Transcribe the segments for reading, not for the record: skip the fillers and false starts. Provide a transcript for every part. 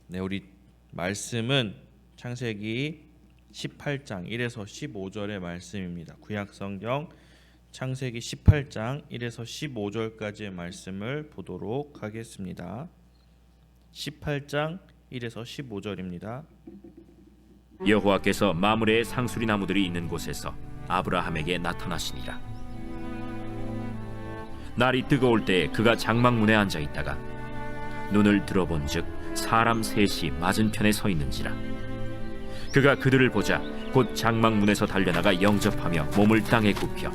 네, 우리 말씀은 창세기 18장 1에서 15절의 말씀입니다. 구약성경 창세기 18장 1에서 15절까지의 말씀을 보도록 하겠습니다. 18장 1에서 15절입니다. 여호와께서 마므레의 상수리 나무들이 있는 곳에서 아브라함에게 나타나시니라. 날이 뜨거울 때에 그가 장막문에 앉아 있다가 눈을 들어본즉 사람 셋이 맞은편에 서 있는지라. 그가 그들을 보자 곧 장막문에서 달려나가 영접하며 몸을 땅에 굽혀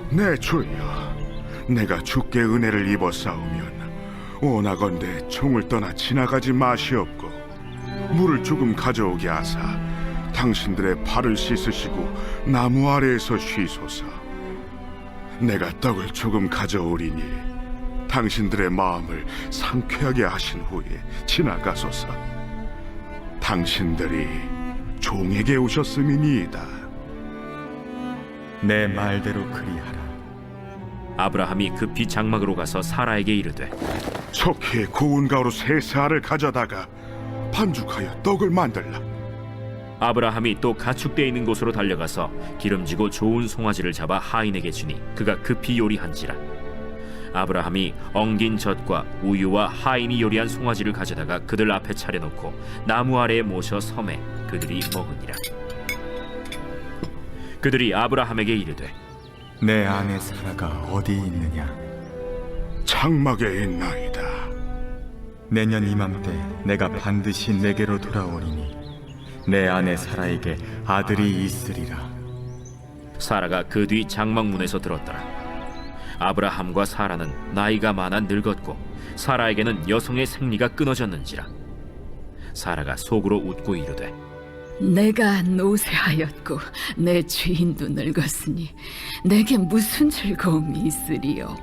내 주여, 내가 주께 은혜를 입었사오면 원하건대 총을 떠나 지나가지 마시옵고 물을 조금 가져오게 하사 당신들의 발을 씻으시고 나무 아래에서 쉬소서. 내가 떡을 조금 가져오리니 당신들의 마음을 상쾌하게 하신 후에 지나가소서. 당신들이 종에게 오셨음이니이다. 내 말대로 그리하라. 아브라함이 급히 장막으로 가서 사라에게 이르되 속히 고운 가루 세 세알을 가져다가 반죽하여 떡을 만들라. 아브라함이 또 가축대 있는 곳으로 달려가서 기름지고 좋은 송아지를 잡아 하인에게 주니 그가 급히 요리한지라. 아브라함이 엉긴 젖과 우유와 하인이 요리한 송아지를 가져다가 그들 앞에 차려놓고 나무 아래에 모셔 섬에 그들이 먹으니라. 그들이 아브라함에게 이르되 내 아내 사라가 어디 있느냐? 장막에 있나이다. 내년 이맘때 내가 반드시 내게로 돌아오리니 내 아내 사라에게 아들이 있으리라. 사라가 그 뒤 장막문에서 들었더라. 아브라함과 사라는 나이가 많아 늙었고 사라에게는 여성의 생리가 끊어졌는지라. 사라가 속으로 웃고 이르되 내가 노쇠하였고 내 주인도 늙었으니 내게 무슨 즐거움이 있으리요.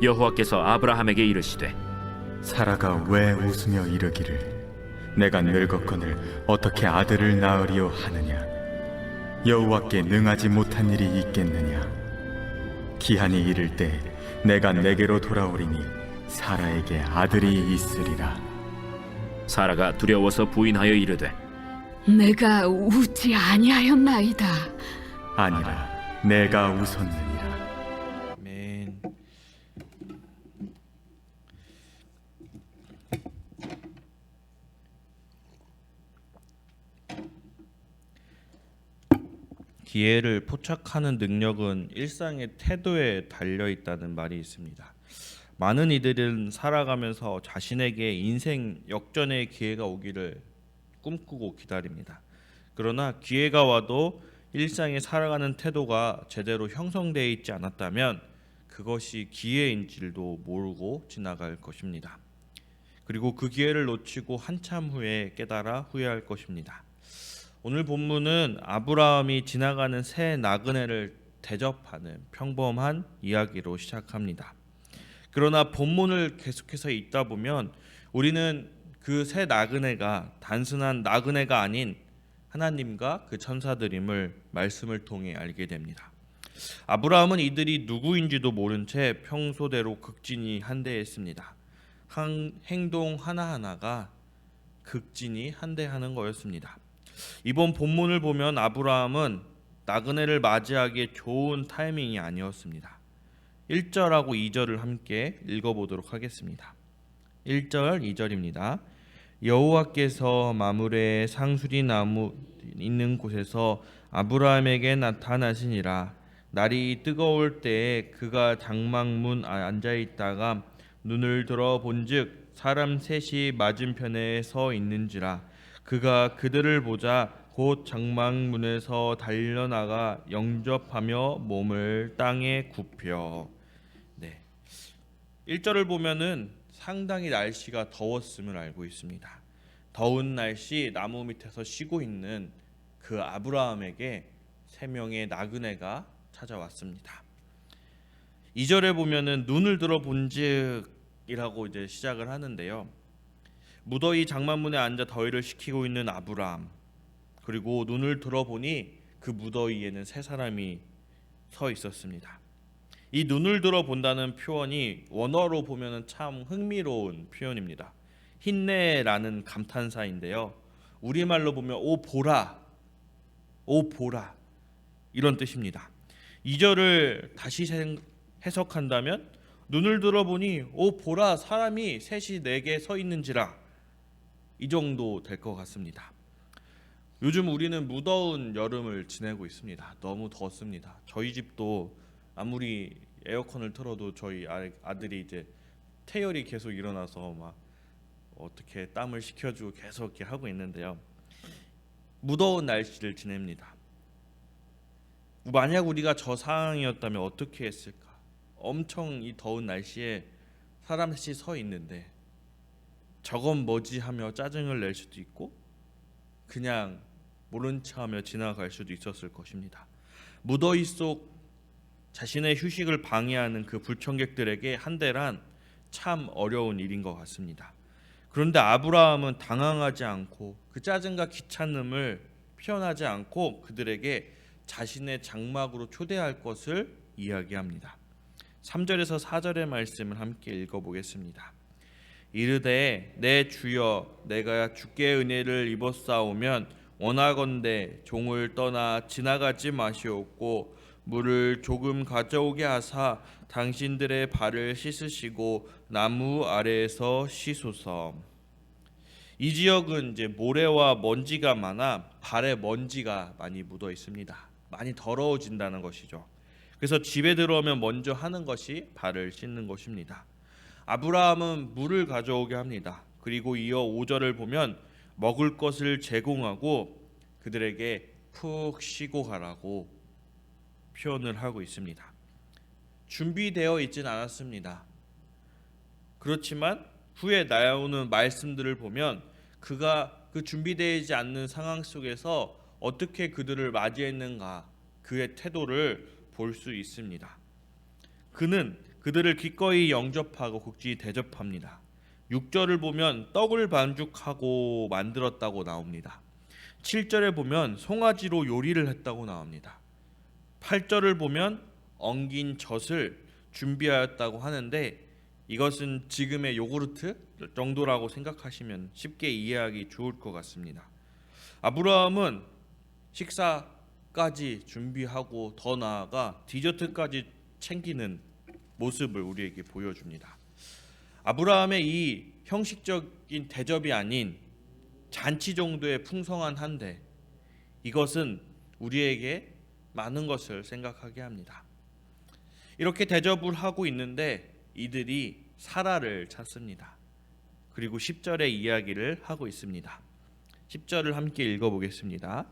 여호와께서 아브라함에게 이르시되 사라가 왜 웃으며 이르기를 내가 늙었거늘 어떻게 아들을 낳으리요 하느냐? 여호와께 능하지 못한 일이 있겠느냐? 기한이 이를 때 내가 내게로 돌아오리니 사라에게 아들이 있으리라. 사라가 두려워서 부인하여 이르되 내가 웃지 아니하였나이다. 아니라 내가 웃었느니라. 아멘. 기회를 포착하는 능력은 일상의 태도에 달려 있다는 말이 있습니다. 많은 이들은 살아가면서 자신에게 인생 역전의 기회가 오기를 꿈꾸고 기다립니다. 그러나 기회가 와도 일상에 살아가는 태도가 제대로 형성되어 있지 않았다면 그것이 기회인 줄도 모르고 지나갈 것입니다. 그리고 그 기회를 놓치고 한참 후에 깨달아 후회할 것입니다. 오늘 본문은 아브라함이 지나가는 새 나그네를 대접하는 평범한 이야기로 시작합니다. 그러나 본문을 계속해서 읽다 보면 우리는 그 새 나그네가 단순한 나그네가 아닌 하나님과 그 천사들임을 말씀을 통해 알게 됩니다. 아브라함은 이들이 누구인지도 모른 채 평소대로 극진히 한대했습니다. 행동 하나하나가 극진히 한대하는 거였습니다. 이번 본문을 보면 아브라함은 나그네를 맞이하기에 좋은 타이밍이 아니었습니다. 1절하고 2절을 함께 읽어보도록 하겠습니다. 1절, 2절입니다. 여호와께서 마므레의 상수리 나무 있는 곳에서 아브라함에게 나타나시니라. 날이 뜨거울 때에 그가 장막문 앉아 있다가 눈을 들어 본즉 사람 셋이 맞은편에 서 있는지라. 그가 그들을 보자 곧 장막문에서 달려나가 영접하며 몸을 땅에 굽혀. 네. 1절을 보면은 상당히 날씨가 더웠음을 알고 있습니다. 더운 날씨 나무 밑에서 쉬고 있는 그 아브라함에게 세 명의 나그네가 찾아왔습니다. 2절에 보면은 눈을 들어 본즉이라고 이제 시작을 하는데요. 무더위 장막문에 앉아 더위를 식히고 있는 아브라함, 그리고 눈을 들어보니 그 무더위에는 세 사람이 서 있었습니다. 이 눈을 들어 본다는 표현이 원어로 보면은 참 흥미로운 표현입니다. 힘내라는 감탄사인데요. 우리말로 보면 오 보라, 오 보라 이런 뜻입니다. 2절을 다시 해석한다면 눈을 들어보니 오 보라 사람이 셋이 내게 서 있는지라, 이 정도 될 것 같습니다. 요즘 우리는 무더운 여름을 지내고 있습니다. 너무 덥습니다. 저희 집도 아무리 에어컨을 틀어도 저희 아들이 이제 태열이 계속 일어나서 막 어떻게 땀을 식혀주고 계속 이렇게 하고 있는데요. 무더운 날씨를 지냅니다. 만약 우리가 저 상황이었다면 어떻게 했을까? 엄청 이 더운 날씨에 사람씩 서 있는데 저건 뭐지 하며 짜증을 낼 수도 있고 그냥 모른 척하며 지나갈 수도 있었을 것입니다. 무더위 속 자신의 휴식을 방해하는 그 불청객들에게 한대란 참 어려운 일인 것 같습니다. 그런데 아브라함은 당황하지 않고 그 짜증과 귀찮음을 표현하지 않고 그들에게 자신의 장막으로 초대할 것을 이야기합니다. 3절에서 4절의 말씀을 함께 읽어보겠습니다. 이르되 내 주여 내가 주께 은혜를 입었사오면 원하건대 종을 떠나 지나가지 마시옵고 물을 조금 가져오게 하사 당신들의 발을 씻으시고 나무 아래에서 쉬소서. 이 지역은 이제 모래와 먼지가 많아 발에 먼지가 많이 묻어 있습니다. 많이 더러워진다는 것이죠. 그래서 집에 들어오면 먼저 하는 것이 발을 씻는 것입니다. 아브라함은 물을 가져오게 합니다. 그리고 이어 5절을 보면 먹을 것을 제공하고 그들에게 푹 쉬고 가라고 표현을 하고 있습니다. 준비되어 있진 않았습니다. 그렇지만 후에 나오는 말씀들을 보면 그가 그 준비되지 않는 상황 속에서 어떻게 그들을 맞이했는가, 그의 태도를 볼 수 있습니다. 그는 그들을 기꺼이 영접하고 국지 대접합니다. 6절을 보면 떡을 반죽하고 만들었다고 나옵니다. 7절에 보면 송아지로 요리를 했다고 나옵니다. 8절을 보면 엉긴 젖을 준비하였다고 하는데 이것은 지금의 요구르트 정도라고 생각하시면 쉽게 이해하기 좋을 것 같습니다. 아브라함은 식사까지 준비하고 더 나아가 디저트까지 챙기는 모습을 우리에게 보여줍니다. 아브라함의 이 형식적인 대접이 아닌 잔치 정도의 풍성한 한데 이것은 우리에게 많은 것을 생각하게 합니다. 이렇게 대접을 하고 있는데 이들이 사라를 찾습니다. 그리고 10절의 이야기를 하고 있습니다. 10절을 함께 읽어보겠습니다.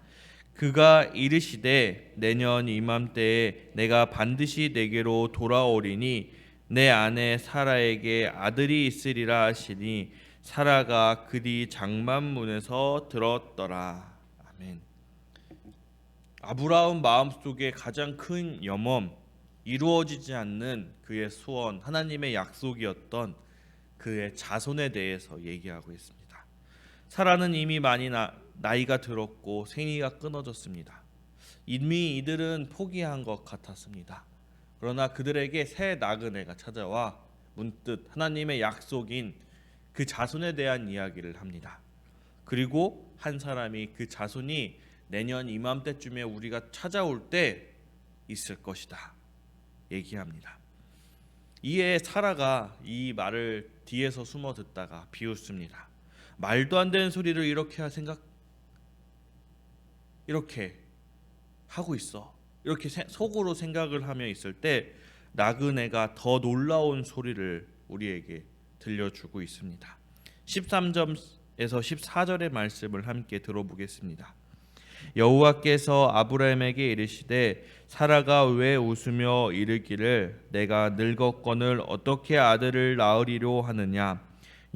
그가 이르시되 내년 이맘때에 내가 반드시 내게로 돌아오리니 내 아내 사라에게 아들이 있으리라 하시니 사라가 그리 장만문에서 들었더라. 아멘. 아브라함 마음속에 가장 큰 염원, 이루어지지 않는 그의 소원, 하나님의 약속이었던 그의 자손에 대해서 얘기하고 있습니다. 사라는 이미 많이 나이가 들었고 생리가 끊어졌습니다. 이미 이들은 포기한 것 같았습니다. 그러나 그들에게 새 나그네가 찾아와 문득 하나님의 약속인 그 자손에 대한 이야기를 합니다. 그리고 한 사람이 그 자손이 내년 이맘때쯤에 우리가 찾아올 때 있을 것이다 얘기합니다. 이에 사라가 이 말을 뒤에서 숨어 듣다가 비웃습니다. 말도 안 되는 소리를 이렇게 하고 있어. 이렇게 속으로 생각을 하며 있을 때 나그네가 더 놀라운 소리를 우리에게 들려주고 있습니다. 13절에서 14절의 말씀을 함께 들어보겠습니다. 여호와께서 아브라함에게 이르시되 사라가 왜 웃으며 이르기를 내가 늙었거늘 어떻게 아들을 낳으리로 하느냐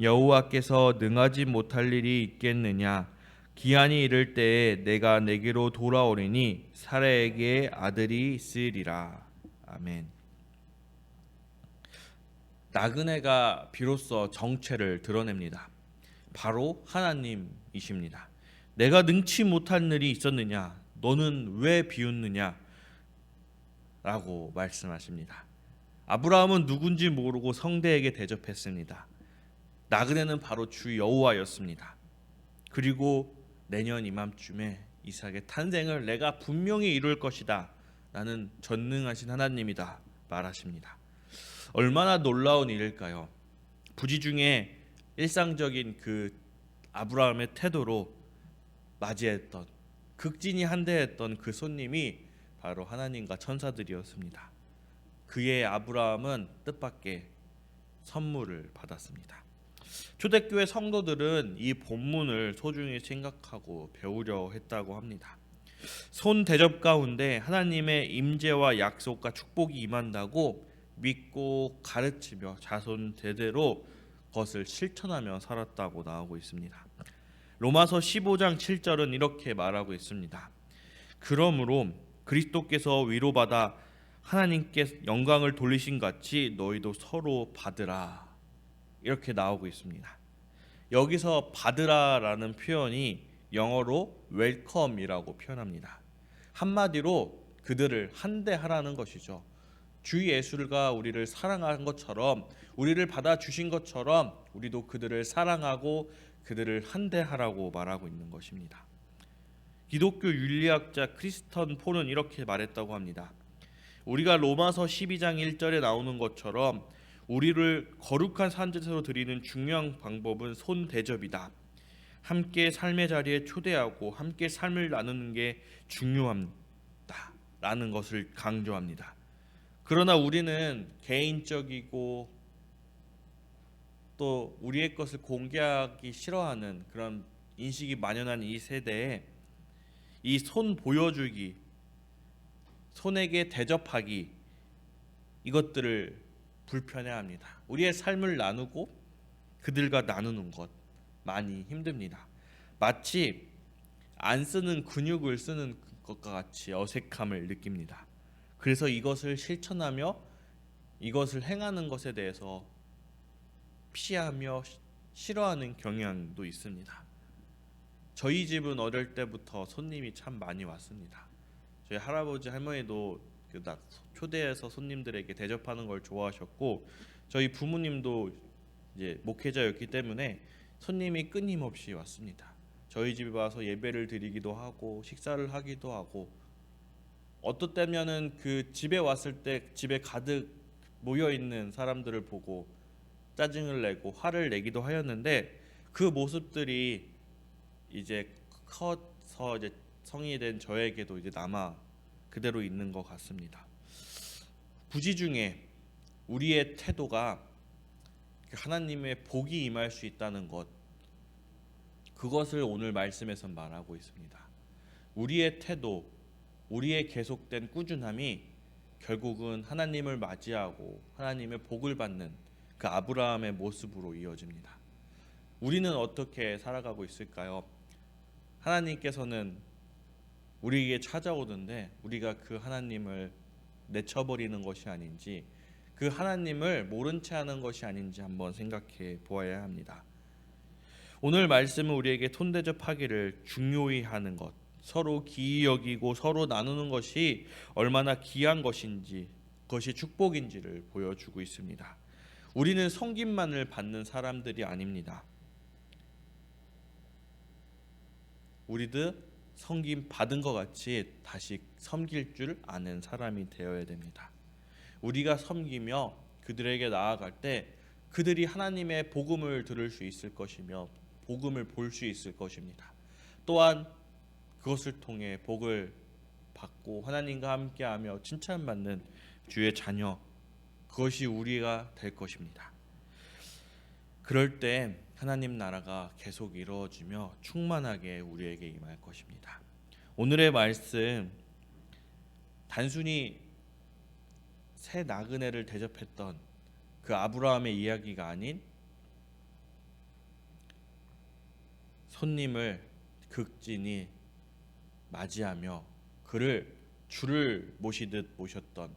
여호와께서 능하지 못할 일이 있겠느냐 기한이 이를 때에 내가 내게로 돌아오리니 사라에게 아들이 있으리라. 아멘. 나그네가 비로소 정체를 드러냅니다. 바로 하나님이십니다. 내가 능치 못한 일이 있었느냐? 너는 왜 비웃느냐? 라고 말씀하십니다. 아브라함은 누군지 모르고 성대에게 대접했습니다. 나그네는 바로 주 여호와였습니다. 그리고 내년 이맘쯤에 이삭의 탄생을 내가 분명히 이룰 것이다. 나는 전능하신 하나님이다 말하십니다. 얼마나 놀라운 일일까요? 부지 중에 일상적인 그 아브라함의 태도로 맞이했던, 극진히 한대했던 그 손님이 바로 하나님과 천사들이었습니다. 그의 아브라함은 뜻밖의 선물을 받았습니다. 초대교회 성도들은 이 본문을 소중히 생각하고 배우려 했다고 합니다. 손 대접 가운데 하나님의 임재와 약속과 축복이 임한다고 믿고 가르치며 자손 대대로 그것을 실천하며 살았다고 나오고 있습니다. 로마서 15장 7절은 이렇게 말하고 있습니다. 그러므로 그리스도께서 위로받아 하나님께 영광을 돌리신 같이 너희도 서로 받으라. 이렇게 나오고 있습니다. 여기서 받으라라는 표현이 영어로 웰컴이라고 표현합니다. 한마디로 그들을 한대하라는 것이죠. 주 예수가 우리를 사랑한 것처럼, 우리를 받아주신 것처럼 우리도 그들을 사랑하고 그들을 한대하라고 말하고 있는 것입니다. 기독교 윤리학자 크리스턴 폴은 이렇게 말했다고 합니다. 우리가 로마서 12장 1절에 나오는 것처럼 우리를 거룩한 산제사로 드리는 중요한 방법은 손 대접이다. 함께 삶의 자리에 초대하고 함께 삶을 나누는 게 중요합니다. 라는 것을 강조합니다. 그러나 우리는 개인적이고 또 우리의 것을 공개하기 싫어하는 그런 인식이 만연한 이 세대에 이 손 보여주기, 손에게 대접하기, 이것들을 불편해합니다. 우리의 삶을 나누고 그들과 나누는 것 많이 힘듭니다. 마치 안 쓰는 근육을 쓰는 것과 같이 어색함을 느낍니다. 그래서 이것을 실천하며 이것을 행하는 것에 대해서 피하며 싫어하는 경향도 있습니다. 저희 집은 어릴 때부터 손님이 참 많이 왔습니다. 저희 할아버지 할머니도 초대해서 손님들에게 대접하는 걸 좋아하셨고, 저희 부모님도 이제 목회자였기 때문에 손님이 끊임없이 왔습니다. 저희 집에 와서 예배를 드리기도 하고 식사를 하기도 하고, 어떤 때면은 그 집에 왔을 때 집에 가득 모여 있는 사람들을 보고 짜증을 내고 화를 내기도 하였는데, 그 모습들이 이제 커서 이제 성인이 된 저에게도 이제 남아 그대로 있는 것 같습니다. 부지 중에 우리의 태도가 하나님의 복이 임할 수 있다는 것, 그것을 오늘 말씀에서 말하고 있습니다. 우리의 태도, 우리의 계속된 꾸준함이 결국은 하나님을 맞이하고 하나님의 복을 받는 그 아브라함의 모습으로 이어집니다. 우리는 어떻게 살아가고 있을까요? 하나님께서는 우리에게 찾아오던데 우리가 그 하나님을 내쳐버리는 것이 아닌지, 그 하나님을 모른 채 하는 것이 아닌지 한번 생각해 보아야 합니다. 오늘 말씀은 우리에게 손대접하기를 중요히 하는 것, 서로 기이 여기고 서로 나누는 것이 얼마나 귀한 것인지, 그것이 축복인지를 보여주고 있습니다. 우리는 섬김만을 받는 사람들이 아닙니다. 우리도 섬김 받은 것 같이 다시 섬길 줄 아는 사람이 되어야 됩니다. 우리가 섬기며 그들에게 나아갈 때 그들이 하나님의 복음을 들을 수 있을 것이며 복음을 볼 수 있을 것입니다. 또한 그것을 통해 복을 받고 하나님과 함께하며 칭찬받는 주의 자녀, 그것이 우리가 될 것입니다. 그럴 때 하나님 나라가 계속 이루어지며 충만하게 우리에게 임할 것입니다. 오늘의 말씀, 단순히 새 나그네를 대접했던 그 아브라함의 이야기가 아닌 손님을 극진히 맞이하며 그를 주를 모시듯 모셨던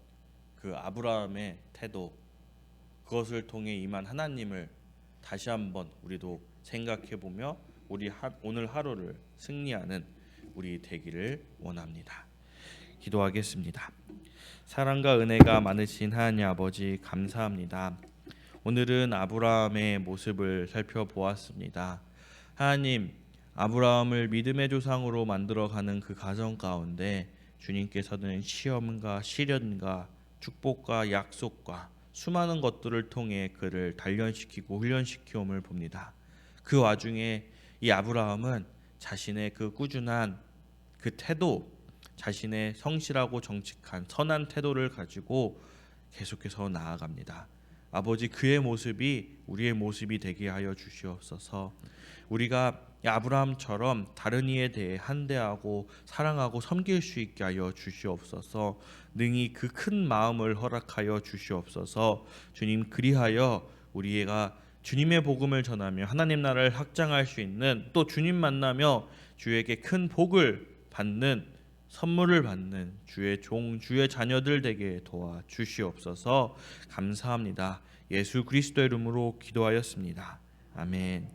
그 아브라함의 태도, 그것을 통해 임한 하나님을 다시 한번 우리도 생각해보며 오늘 하루를 승리하는 우리 되기를 원합니다. 기도하겠습니다. 사랑과 은혜가 많으신 하나님 아버지, 감사합니다. 오늘은 아브라함의 모습을 살펴보았습니다. 하나님, 아브라함을 믿음의 조상으로 만들어가는 그 과정 가운데 주님께서는 시험과 시련과 축복과 약속과 수많은 것들을 통해 그를 단련시키고 훈련시키움을 봅니다. 그 와중에 이 아브라함은 자신의 그 꾸준한 그 태도, 자신의 성실하고 정직한 선한 태도를 가지고 계속해서 나아갑니다. 아버지, 그의 모습이 우리의 모습이 되게 하여 주시옵소서. 우리가 아브라함처럼 다른 이에 대해 한대하고 사랑하고 섬길 수 있게 하여 주시옵소서. 능히 그 큰 마음을 허락하여 주시옵소서. 주님, 그리하여 우리가 주님의 복음을 전하며 하나님 나라를 확장할 수 있는, 또 주님 만나며 주에게 큰 복을 받는, 선물을 받는 주의 종, 주의 자녀들 되게 도와 주시옵소서. 감사합니다. 예수 그리스도의 이름으로 기도하였습니다. 아멘.